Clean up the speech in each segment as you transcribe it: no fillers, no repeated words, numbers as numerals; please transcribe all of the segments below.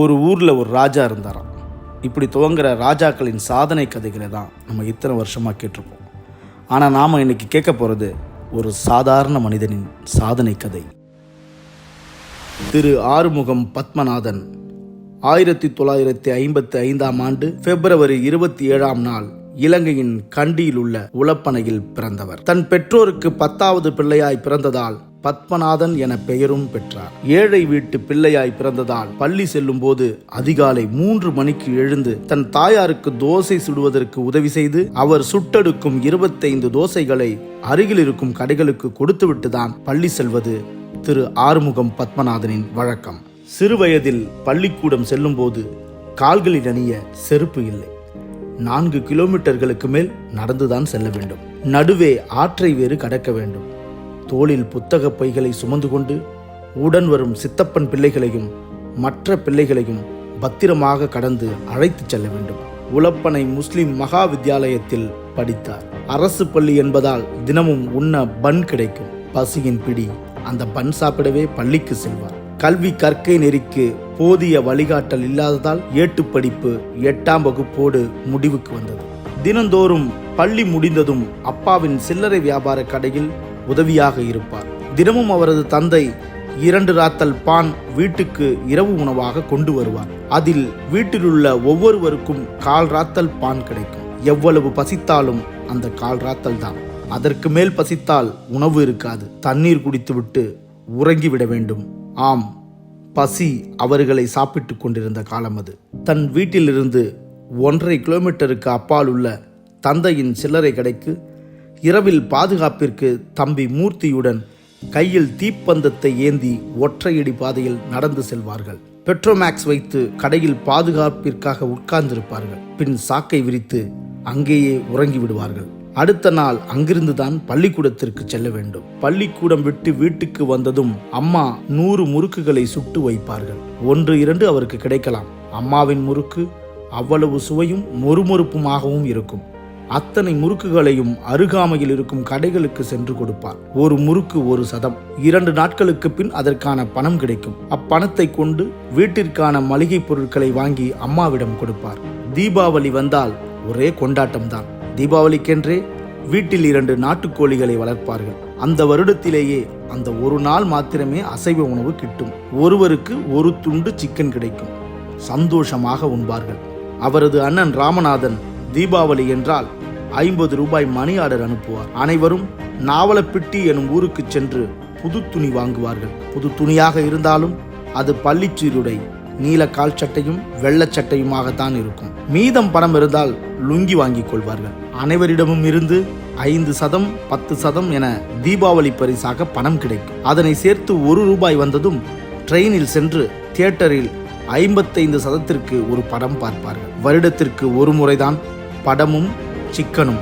ஒரு ஊரில் ஒரு ராஜா இருந்தாராம். இப்படி துவங்குற ராஜாக்களின் சாதனை கதைகளை தான் நம்ம இத்தனை வருஷமாக கேட்டிருப்போம். ஆனால் நாம் இன்னைக்கு கேட்க போகிறது ஒரு சாதாரண மனிதனின் சாதனை கதை. திரு ஆறுமுகம் பத்மநாதன் 1955 ஆண்டு பிப்ரவரி 27 இலங்கையின் கண்டியில் உள்ள உலப்பனையில் பிறந்தவர். தன் பெற்றோருக்கு 10வது பிள்ளையாய் பிறந்ததால் பத்மநாதன் என பெயரும் பெற்றார். ஏழை வீட்டு பிள்ளையாய் பிறந்ததால் பள்ளி செல்லும் போது அதிகாலை 3 மணிக்கு எழுந்து தன் தாயாருக்கு தோசை சுடுவதற்கு உதவி செய்து அவர் சுட்டெடுக்கும் 25 தோசைகளை அருகில் இருக்கும் கடைகளுக்கு கொடுத்துவிட்டுதான் பள்ளி செல்வது திரு ஆறுமுகம் பத்மநாதனின் வழக்கம். சிறுவயதில் பள்ளிக்கூடம் செல்லும் போது கால்களில் அணிய செருப்பு இல்லை. 4 கிலோமீட்டர்களுக்கு மேல் நடந்துதான் செல்ல வேண்டும். நடுவே ஆற்றை வேறு கடக்க வேண்டும். தோளில் புத்தக பைகளை சுமந்து கொண்டு உடன் வரும் சித்தப்பன் பிள்ளைகளையும் மற்ற பிள்ளைகளையும் பத்திரமாக கடந்து அழைத்து செல்ல வேண்டும். உலப்பனை முஸ்லிம் மகா வித்யாலயத்தில் படித்தார். அரசு பள்ளி என்பதால் தினமும் உண்ண பன் கிடைக்கும். பசியின் பிடி அந்த பன் சாப்பிடவே பள்ளிக்கு செல்வார். கல்வி கற்கை நெறிக்கு போதிய வழிகாட்டல் இல்லாததால் ஏட்டு படிப்பு 8ஆம் வகுப்போடு முடிவுக்கு வந்தது. தினந்தோறும் பள்ளி முடிந்ததும் அப்பாவின் சில்லறை வியாபார கடையில் உதவியாக இருப்பார். தினமும் அவரது தந்தை 2 ராத்தல் பான் வீட்டுக்கு இரவு உணவாக கொண்டு வருவார். அதில் வீட்டிலுள்ள ஒவ்வொருவருக்கும் 1/4 ராத்தல் பான் கிடைக்கும். எவ்வளவு பசித்தாலும் அந்த 1/4 ராத்தல் தான். அதற்கு மேல் பசித்தால் உணவு இருக்காது. தண்ணீர் குடித்துவிட்டு உறங்கிவிட வேண்டும். ஆம், பசி அவர்களை சாப்பிட்டு கொண்டிருந்த காலம் அது. தன் வீட்டிலிருந்து 1.5 கிலோமீட்டருக்கு அப்பால் உள்ள தந்தையின் சில்லறை கடைக்கு இரவில் பாதுகாப்பிற்கு தம்பி மூர்த்தியுடன் கையில் தீப்பந்தத்தை ஏந்தி ஒற்றையடி பாதையில் நடந்து செல்வார்கள். பெட்ரோமேக்ஸ் வைத்து கடையில் பாதுகாப்பிற்காக உட்கார்ந்திருப்பார்கள். பின் சாக்கை விரித்து அங்கேயே உறங்கி விடுவார்கள். அடுத்த நாள் அங்கிருந்துதான் பள்ளிக்கூடத்திற்கு செல்ல வேண்டும். பள்ளிக்கூடம் விட்டு வீட்டுக்கு வந்ததும் அம்மா 100 முறுக்குகளை சுட்டு வைப்பார்கள். 1-2 அவருக்கு கிடைக்கலாம். அம்மாவின் முறுக்கு அவ்வளவு சுவையும் மொறுமொறுப்புமாகவும் இருக்கும். அத்தனை முறுக்குகளையும் அருகாமையில் இருக்கும் கடைகளுக்கு சென்று கொடுப்பார். ஒரு முறுக்கு 1 சதம். 2 நாட்களுக்கு பின் அதற்கான பணம் கிடைக்கும். அப்பணத்தை கொண்டு வீட்டிற்கான மளிகை பொருட்களை வாங்கி அம்மாவிடம் கொடுப்பார். தீபாவளி வந்தால் ஒரே கொண்டாட்டம்தான். தீபாவளிக்கென்றே வீட்டில் 2 நாட்டுக்கோழிகளை வளர்ப்பார்கள். அந்த வருடத்திலேயே அந்த ஒரு நாள் மாத்திரமே அசைவ உணவு கிட்டும். ஒருவருக்கு 1 துண்டு சிக்கன் கிடைக்கும். சந்தோஷமாக உண்பார்கள். அவரது அண்ணன் ராமநாதன் தீபாவளி என்றால் 50 ரூபாய் மணி ஆர்டர் அனுப்புவார். அனைவரும் நாவலப்பிட்டி எனும் ஊருக்கு சென்று புது துணி வாங்குவார்கள். புது துணியாக இருந்தாலும் அது பள்ளிச்சீருடை, நீல கால் சட்டையும் வெள்ளச்சட்டையுமாகத்தான் இருக்கும். மீதம் பணம் இருந்தால் லுங்கி வாங்கிக் கொள்வார்கள். அனைவரிடமும் இருந்து 5 சதம் 10 சதம் என தீபாவளி பரிசாக பணம் கிடைக்கும். அதனை சேர்த்து 1 ரூபாய் வந்ததும் ட்ரெயினில் சென்று தியேட்டரில் 55 சதத்திற்கு ஒரு படம் பார்ப்பார்கள். வருடத்திற்கு 1 முறைதான் படமும் சிக்கனும்,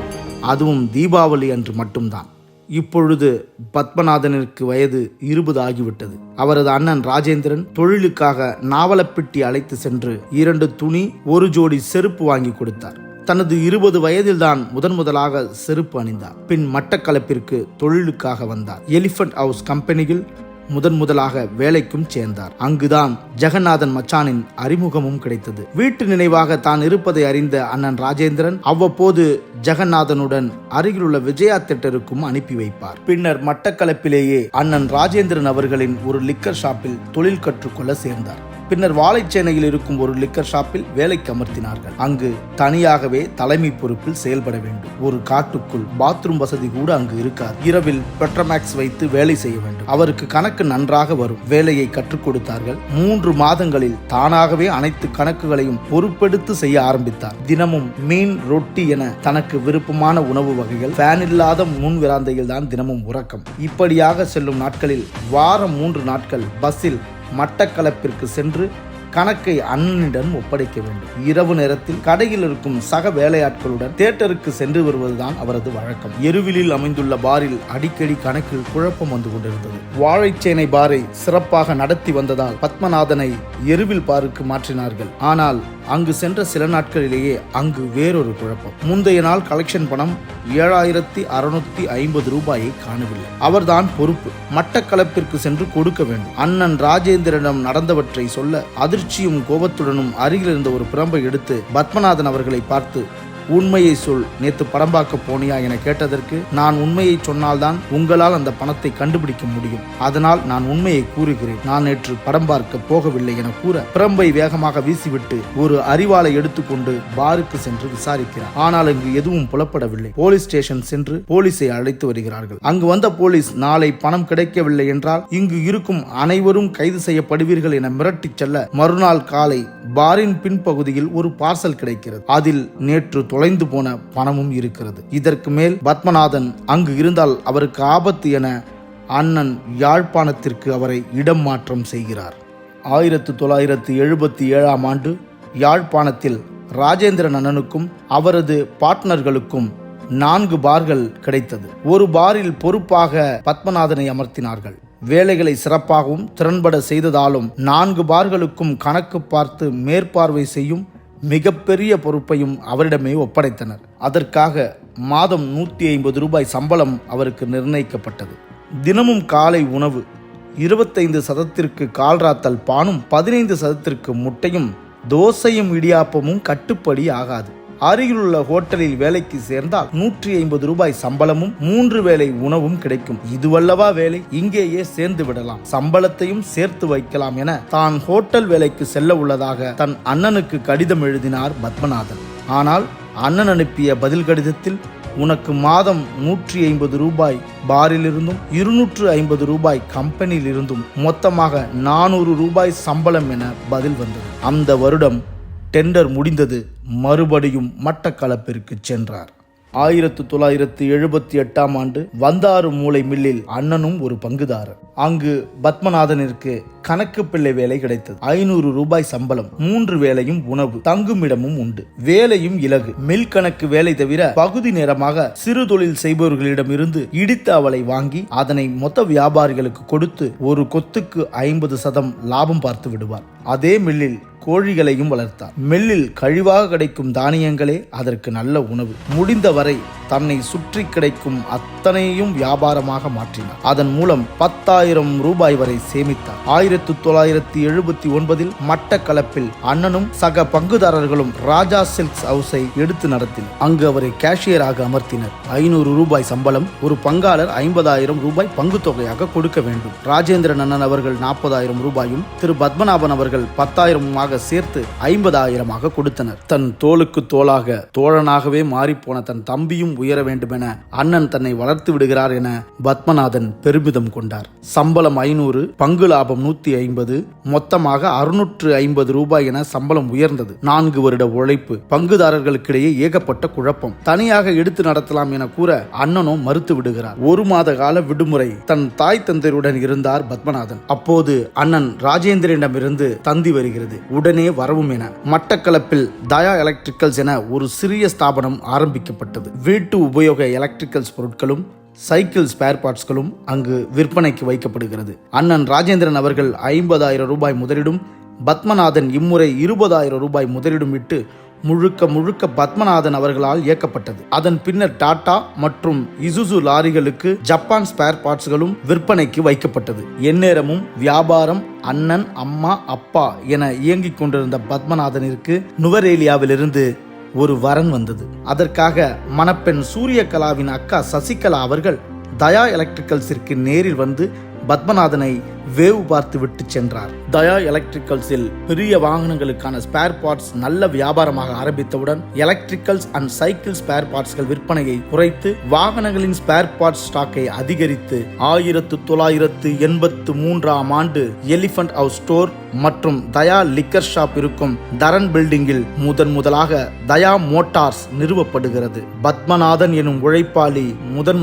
அதுவும் தீபாவளி அன்று மட்டும்தான். இப்பொழுது பத்மநாதனிற்கு வயது 20 ஆகிவிட்டது. அவரது அண்ணன் ராஜேந்திரன் தொழிலுக்காக நாவலப்பிட்டி அழைத்து சென்று 2 துணி 1 ஜோடி செருப்பு வாங்கி கொடுத்தார். தனது 20 வயதில்தான் முதலாக செருப்பு அணிந்தார். பின் மட்டக்களப்பிற்கு தொழிலுக்காக வந்தார். எலிபென்ட் ஹவுஸ் கம்பெனியில் முதலாக வேலைக்கும் சேர்ந்தார். அங்குதான் ஜெகநாதன் மச்சானின் அறிமுகமும் கிடைத்தது. வீட்டு நினைவாக தான் இருப்பதை அறிந்த அண்ணன் ராஜேந்திரன் அவ்வப்போது ஜெகநாதனுடன் அருகிலுள்ள விஜயா தியேட்டருக்கும் அனுப்பி வைப்பார். பின்னர் மட்டக்களப்பிலேயே அண்ணன் ராஜேந்திரன் அவர்களின் ஒரு லிக்கர் ஷாப்பில் தொழில் கற்றுக்கொள்ள சேர்ந்தார். பின்னர் வாழைச்சேனையில் இருக்கும் ஒரு லிக்கர் ஷாப்பில் வேலைக்கு அமர்த்தினார்கள். அங்கு தனியாகவே தலைமை பொறுப்பில் செயல்பட வேண்டும். ஒரு காட்டுக்குள் பாத்ரூம் வசதி கூட அங்கு இருக்காது. இரவில் பெட்ரோமேக்ஸ் வைத்து வேலை செய்ய வேண்டும். அவருக்கு கணக்கு நன்றாக வரும். வேலையை கற்றுக் கொடுத்தார்கள். 3 மாதங்களில் தானாகவே அனைத்து கணக்குகளையும் பொறுப்பெடுத்து செய்ய ஆரம்பித்தார். தினமும் மீன், ரொட்டி என தனக்கு விருப்பமான உணவு வகைகள். ஃபேன் இல்லாத முன் விராந்தையில் தான் தினமும் உறக்கம். இப்படியாக செல்லும் நாட்களில் வாரம் 3 நாட்கள் பஸ்ஸில் மட்டக்களப்பிற்கு சென்று கணக்கை அண்ணனிடம் ஒப்படைக்க வேண்டும். இரவு நேரத்தில் கடையில் இருக்கும் சக வேலையாட்களுடன் தியேட்டருக்கு சென்று வருவதுதான் அவரது வழக்கம். எருவிலில் அமைந்துள்ள பாரில் அடிக்கடி கணக்கில் குழப்பம் வந்து கொண்டிருந்தது. வாழைச்சேனை பாரை சிறப்பாக நடத்தி வந்ததால் பத்மநாதனை எருவில் பாருக்கு மாற்றினார்கள். ஆனால் அங்கு சென்ற சில நாட்களிலேயே அங்கு வேறொரு குழப்பம். முந்தைய நாள் கலெக்ஷன் பணம் 7650 ரூபாயை காணவில்லை. அவர்தான் பொறுப்பு. மட்டக்களப்பிற்கு சென்று கொடுக்க வேண்டும். அண்ணன் ராஜேந்திரனிடம் நடந்தவற்றை சொல்ல அதிர்ச்சி அதிர்ச்சியும் கோபத்துடனும் அருகில் இருந்த ஒரு பிரம்பை எடுத்து பத்மநாதன் அவர்களை பார்த்து, உண்மையை சொல், நேத்து படம் பார்க்க போனியா என கேட்டதற்கு, நான் உண்மையை சொன்னால்தான் உங்களால் அந்த பணத்தை கண்டுபிடிக்க முடியும், அதனால் நான் உண்மையை கூறுகிறேன், நான் நேற்று படம் பார்க்க போகவில்லை என கூற பிரம்பை வேகமாக வீசிவிட்டு ஒரு அரிவாளை எடுத்துக்கொண்டு பாருக்கு சென்று விசாரிக்கிறார். ஆனால் இங்கு எதுவும் புலப்படவில்லை. போலீஸ் ஸ்டேஷன் சென்று போலீஸை அழைத்து வருகிறார்கள். அங்கு வந்த போலீஸ், நாளை பணம் கிடைக்கவில்லை என்றால் இங்கு இருக்கும் அனைவரும் கைது செய்யப்படுவீர்கள் என மிரட்டி செல்ல, மறுநாள் காலை பாரின் பின்பகுதியில் ஒரு பார்சல் கிடைக்கிறது. அதில் நேற்று தொலைந்து போன பணமும் இருக்கிறது. இதற்கு மேல் பத்மநாதன் அங்கு இருந்தால் அவருக்கு ஆபத்து என அண்ணன் யாழ்ப்பாணத்திற்கு அவரை இடம் மாற்றம் செய்கிறார். 1977ஆம் ஆண்டு யாழ்ப்பாணத்தில் ராஜேந்திரன் அண்ணனுக்கும் அவரது பார்ட்னர்களுக்கும் 4 பார்கள் கிடைத்தது. ஒரு பாரில் பொறுப்பாக பத்மநாதனை அமர்த்தினார்கள். வேலைகளை சிறப்பாகவும் திறன்பட செய்ததாலும் 4 பார்களுக்கும் கணக்கு பார்த்து மேற்பார்வை செய்யும் மிகப்பெரிய பொறுப்பையும் அவரிடமே ஒப்படைத்தனர். அதற்காக மாதம் 150 ரூபாய் சம்பளம் அவருக்கு நிர்ணயிக்கப்பட்டது. தினமும் காலை உணவு 25% கால்ராத்தல் பானும் 15% முட்டையும், தோசையும் இடியாப்பமும் கட்டுப்படி ஆகாது. அருகிலுள்ள ஹோட்டலில் வேலைக்கு சேர்ந்தால் 150 ரூபாய் சம்பளமும் 3 வேளை உணவும் கிடைக்கும். இதுவல்லவா வேலை, இங்கேயே சேர்ந்து விடலாம், சம்பளத்தையும் சேர்த்து வைக்கலாம் என தான் ஹோட்டல் வேலைக்கு செல்ல உள்ளதாக தன் அண்ணனுக்கு கடிதம் எழுதினார் பத்மநாதன். ஆனால் அண்ணன் அனுப்பிய பதில் கடிதத்தில், உனக்கு மாதம் 150 ரூபாய் பாரிலிருந்தும் 250 ரூபாய் கம்பெனியில் இருந்தும் மொத்தமாக 400 ரூபாய் சம்பளம் என பதில் வந்தது. அந்த வருடம் டெண்டர் முடிந்தது. மறுபடியும் மட்டக்களப்பிற்கு சென்றார். 1978ஆம் ஆண்டு வந்தாறு மூளை மில்லில் அண்ணனும் ஒரு பங்குதாரர். அங்கு பத்மநாதனிற்கு கணக்கு பிள்ளை வேலை கிடைத்தது. 500 ரூபாய் சம்பளம், 3 வேளையும் உணவு, தங்குமிடமும் உண்டு. வேலையும் இலகு. மில் கணக்கு வேலை தவிர பகுதி நேரமாக சிறு தொழில் செய்பவர்களிடமிருந்து இடித்த அவளை வாங்கி அதனை மொத்த வியாபாரிகளுக்கு கொடுத்து ஒரு கொத்துக்கு 50% லாபம் பார்த்து விடுவார். அதே மில்லில் கோழிகளையும் வளர்த்தார். மில்லில் கழிவாக கிடைக்கும் தானியங்களே அதற்கு நல்ல உணவு. முடிந்தவரை தன்னை சுற்றி கிடைக்கும் அத்தனையும் வியாபாரமாக மாற்றினார். அதன் மூலம் 10,000 ரூபாய் வரை சேமித்தார். 1979இல் மட்டக்களப்பில் அண்ணனும் சக பங்குதாரர்களும் ராஜா சில்க்ஸ் ஹவுஸை எடுத்து நடத்தினர். அங்கு அவரை கேஷியராக அமர்த்தினர். 500 ரூபாய் சம்பளம், ஒரு பங்காளர் 50,000 ரூபாய் பங்கு தொகையாக கொடுக்க வேண்டும். ராஜேந்திரன் அண்ணன் அவர்கள் 40,000 ரூபாயும் திரு பத்மநாபன் அவர்கள் 10,000 சேர்த்து 50,000 கொடுத்தனர். தன் தோளுக்கு தோளாக தோழனாகவே மாறிப்போன தன் தம்பியும் உயர வேண்டும் என அண்ணன் தன்னை வளர்த்து விடுகிறார் என பத்மநாதன் பெருமிதம் கொண்டார். சம்பளம் 500, பங்கு லாபம் 150, மொத்தமாக 650 ரூபாய் என சம்பளம் உயர்ந்தது. 4 வருட உழைப்பு. பங்குதாரர்களுக்கிடையே ஏகப்பட்ட குழப்பம். தனியாக எடுத்து நடத்தலாம் என கூற அண்ணனோ மறுத்து விடுகிறார். 1 மாத கால விடுமுறை தன் தாய் தந்தையருடன் இருந்தார் பத்மநாதன். அப்போது அண்ணன் ராஜேந்திரனிடமிருந்து தந்தி வருகிறது, உடனே வரவும் என மட்டக்களப்பில் தயா எலக்ட்ரிக்கல்ஸ் என ஒரு சிறிய ஸ்தாபனம் ஆரம்பிக்கப்பட்டது. வீட்டு உபயோக எலக்ட்ரிக்கல்ஸ் பொருட்களும் சைக்கிள் ஸ்பேர் பார்ட்ஸ்களும் அங்கு விற்பனைக்கு வைக்கப்படுகிறது. அண்ணன் ராஜேந்திரன் அவர்கள் 50,000 ரூபாய் முதலிடும், பத்மநாதன் இம்முறை 20,000 ரூபாய் முதலிடும் விட்டு முழுக்க பத்மநாதன் அவர்களால் இயக்கப்பட்டது. அதன் பின்னர் டாடா மற்றும் இசுசு லாரிகளுக்கு ஜப்பான் ஸ்பேர் பார்ட்ஸ்களும் விற்பனைக்கு வைக்கப்பட்டது. எந்நேரமும் வியாபாரம், அண்ணன், அம்மா, அப்பா என இயங்கிக் கொண்டிருந்த பத்மநாதனிற்கு நுவரேலியாவிலிருந்து ஒரு வரன் வந்தது. அதற்காக மணப்பெண் சூரியகலாவின் அக்கா சசிகலா அவர்கள் தயா எலக்ட்ரிக்கல்ஸிற்கு நேரில் வந்து பத்மநாதனை வேவு பார்த்து விட்டு சென்றார். தயா எலக்ட்ரிக்கல்ஸில் பெரிய வாகனங்களுக்கான ஸ்பேர் பார்ட்ஸ் நல்ல வியாபாரமாக ஆரம்பித்தவுடன் எலக்ட்ரிக்கல்ஸ் அண்ட் சைக்கிள் ஸ்பேர் பார்ட்ஸ்கள் விற்பனையை குறைத்து வாகனங்களின் ஸ்பேர் பார்ட்ஸ் ஸ்டாக்கை அதிகரித்து 1983ஆம் ஆண்டு எலிபென்ட் ஹவுஸ் ஸ்டோர் மற்றும் தயா லிக்கர் ஷாப் இருக்கும் தரன் பில்டிங்கில் முதலாக தயா மோட்டார்ஸ் நிறுவப்படுகிறது. பத்மநாதன் எனும் உழைப்பாளி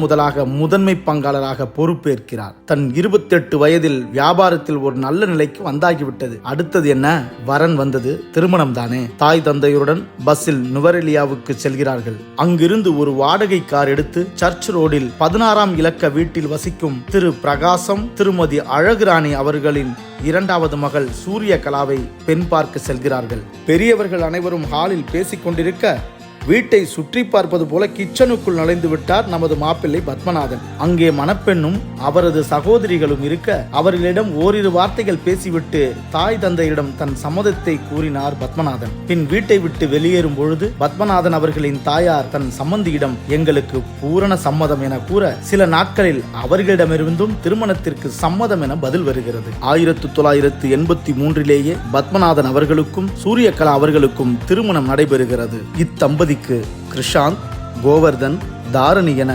முதலாக முதன்மை பங்காளராக பொறுப்பேற்கிறார். தன் 28 வயதில் வியாபாரத்தில் ஒரு நல்ல நிலைக்கு வந்தாகிவிட்டது. அடுத்தது என்ன? வரன் வந்தது, திருமணம் தானே. தாய் தந்தையுடன் பஸ்ஸில் நுவரெலியாவுக்கு செல்கிறார்கள். அங்கிருந்து ஒரு வாடகை கார் எடுத்து சர்ச் ரோடில் 16ஆம் இலக்க வீட்டில் வசிக்கும் திரு பிரகாசம், திருமதி அழகுராணி அவர்களின் 2வது மகள் சூரியகலாவை பெண் பார்க்க செல்கிறார்கள். பெரியவர்கள் அனைவரும் ஹாலில் பேசிக் கொண்டிருக்க வீட்டை சுற்றி பார்ப்பது போல கிச்சனுக்குள் நுழைந்து விட்டார் நமது மாப்பிள்ளை பத்மநாதன். அங்கே மணப்பெண்ணும் அவரது சகோதரிகளும் இருக்க அவர்களிடம் ஓரிரு வார்த்தைகள் பேசிவிட்டு தாய் தந்தையிடம் தன் சம்மதத்தை கூறினார் பத்மநாதன். பின் வீட்டை விட்டு வெளியேறும் பொழுது பத்மநாதன் அவர்களின் தாயார் தன் சம்பந்தியிடம் எங்களுக்கு பூரண சம்மதம் என கூற சில நாட்களில் அவர்களிடமிருந்தும் திருமணத்திற்கு சம்மதம் என பதில் வருகிறது. 1983 பத்மநாதன் அவர்களுக்கும் சூரியகலா அவர்களுக்கும் திருமணம் நடைபெறுகிறது. இத்தம்பதிக்கு கிருஷாந்த், கோவர்தன், தாரணி என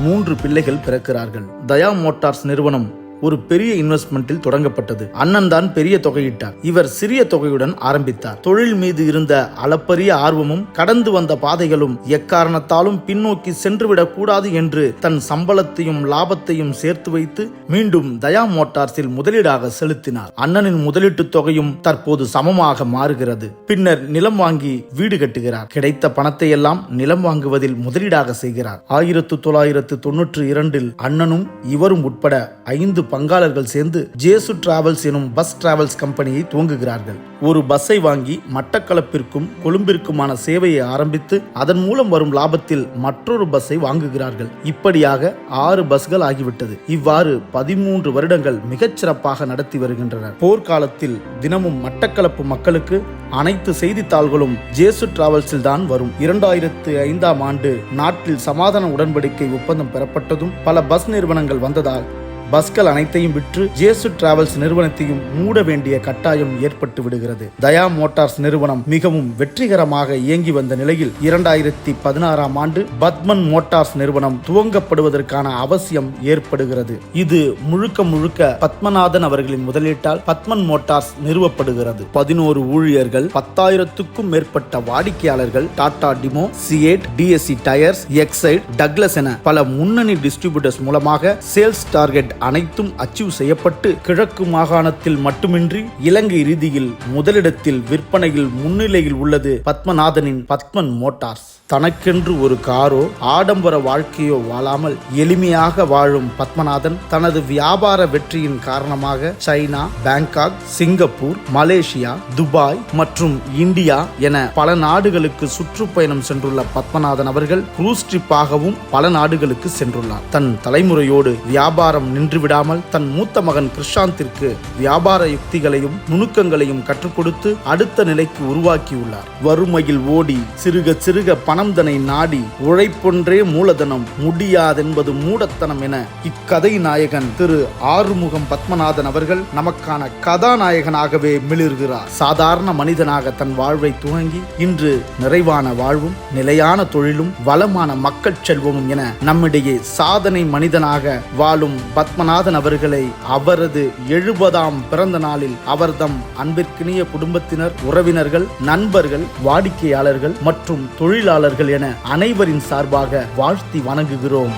3 பிள்ளைகள் பிறக்கிறார்கள். தயா மோட்டார்ஸ் நிறுவனம் ஒரு பெரிய இன்வெஸ்ட்மெண்டில் தொடங்கப்பட்டது. அண்ணன் தான் பெரிய தொகையிட்டார். இவர் சிறிய தொகையுடன் ஆரம்பித்தார். தொழில் மீது இருந்த அளப்பரிய ஆர்வமும் கடந்து வந்த பாதைகளும் எக்காரணத்தாலும் பின்னோக்கி சென்றுவிடக் கூடாது என்று தன் சம்பளத்தையும் லாபத்தையும் சேர்த்து வைத்து மீண்டும் தயா மோட்டார்ஸில் முதலீடாக செலுத்தினார். அண்ணனின் முதலீட்டு தொகையும் தற்போது சமமாக மாறுகிறது. பின்னர் நிலம் வாங்கி வீடு கட்டுகிறார். கிடைத்த பணத்தை எல்லாம் நிலம் வாங்குவதில் முதலீடாக செய்கிறார். 1992 அண்ணனும் இவரும் உட்பட 5 பங்காளர்கள் சேர்ந்து ஜேசு டிராவல்ஸ் எனும் பஸ் டிராவல்ஸ் கம்பெனியை துவங்குகிறார்கள். ஒரு பஸ்ஸை வாங்கி மட்டக்களப்பிற்கும் கொழும்பிற்குமான சேவையை ஆரம்பித்து அதன் மூலம் வரும் லாபத்தில் மற்றொரு பஸ்ஸை வாங்குகிறார்கள். இப்படியாக 6 பஸ்கள் ஆகிவிட்டது. இவ்வாறு 13 வருடங்கள் மிகச்சிறப்பாக நடத்தி வருகின்றனர். போர்க்காலத்தில் தினமும் மட்டக்களப்பு மக்களுக்கு அனைத்து செய்தித்தாள்களும் ஜேசு டிராவல்ஸில் தான் வரும். 2005 ஆண்டு நாட்டில் சமாதான உடன்படிக்கை ஒப்பந்தம் பெறப்பட்டதும் பல பஸ் நிறுவனங்கள் வந்ததால் பஸ்கள் அனைத்தையும் விற்று ஜேசு டிராவல்ஸ் நிறுவனத்தையும் மூட வேண்டிய கட்டாயம் ஏற்பட்டு விடுகிறது. தயா மோட்டார்ஸ் நிறுவனம் மிகவும் வெற்றிகரமாக இயங்கி வந்த நிலையில் 2016 ஆண்டு பத்மன் மோட்டார்ஸ் நிறுவனம் துவங்கப்படுவதற்கான அவசியம் ஏற்படுகிறது. இது முழுக்க பத்மநாதன் அவர்களின் முதலீட்டால் பத்மன் மோட்டார்ஸ் நிறுவப்படுகிறது. 11 ஊழியர்கள், 10,000க்கும் மேற்பட்ட வாடிக்கையாளர்கள், டாடா டிமோ, Ceat, TSC tyres, Exide, Douglas என பல முன்னணி டிஸ்ட்ரிபியூட்டர்ஸ் மூலமாக சேல்ஸ் டார்கெட் அனைத்தும் அச்சீவ் செய்யப்பட்டு கிழக்கு மாகாணத்தில் மட்டுமின்றி இலங்கை ரீதியில் முதலிடத்தில் விற்பனையில் முன்னிலையில் உள்ளது பத்மநாதனின் பத்மன் மோட்டார்ஸ். தனக்கென்று ஒரு காரோ ஆடம்பர வாழ்க்கையோ வாழாமல் எளிமையாக வாழும் பத்மநாதன் தனது வியாபார வெற்றியின் காரணமாக China, Bangkok, Singapore, Malaysia, Dubai மற்றும் இந்தியா என பல நாடுகளுக்கு சுற்றுப்பயணம் சென்றுள்ள பத்மநாதன் அவர்கள் குரூஸ் ட்ரிப்பாகவும் பல நாடுகளுக்கு சென்றுள்ளார். தன் தலைமுறையோடு வியாபாரம் நின்றுவிடாமல் தன் மூத்த மகன் கிருஷாந்திற்கு வியாபார யுக்திகளையும் நுணுக்கங்களையும் கற்றுக் கொடுத்து அடுத்த நிலைக்கு உருவாக்கியுள்ளார். வறுமையில் ஓடி சிறுக சிறுக பணம்தனை நாடி உழைப்பொன்றே மூலதனம், முடியாதென்பது மூடத்தனம் என இக்கதை நாயகன் திரு ஆறுமுகம் பத்மநாதன் அவர்கள் நமக்கான கதாநாயகனாகவே மிளிர்கிறார். சாதாரண மனிதனாக தன் வாழ்வை துவங்கி இன்று நிறைவான வாழ்வும் நிலையான தொழிலும் வளமான மக்கள் செல்வமும் என நம்மிடையே சாதனை மனிதனாக வாழும் பத்மநாதன் அவர்களை அவரது 70ஆம் பிறந்த நாளில் அவர்தம் அன்பிற்கினிய குடும்பத்தினர், உறவினர்கள், நண்பர்கள், வாடிக்கையாளர்கள் மற்றும் தொழிலாளர்கள் என அனைவரின் சார்பாக வாழ்த்தி வணங்குகிறோம்.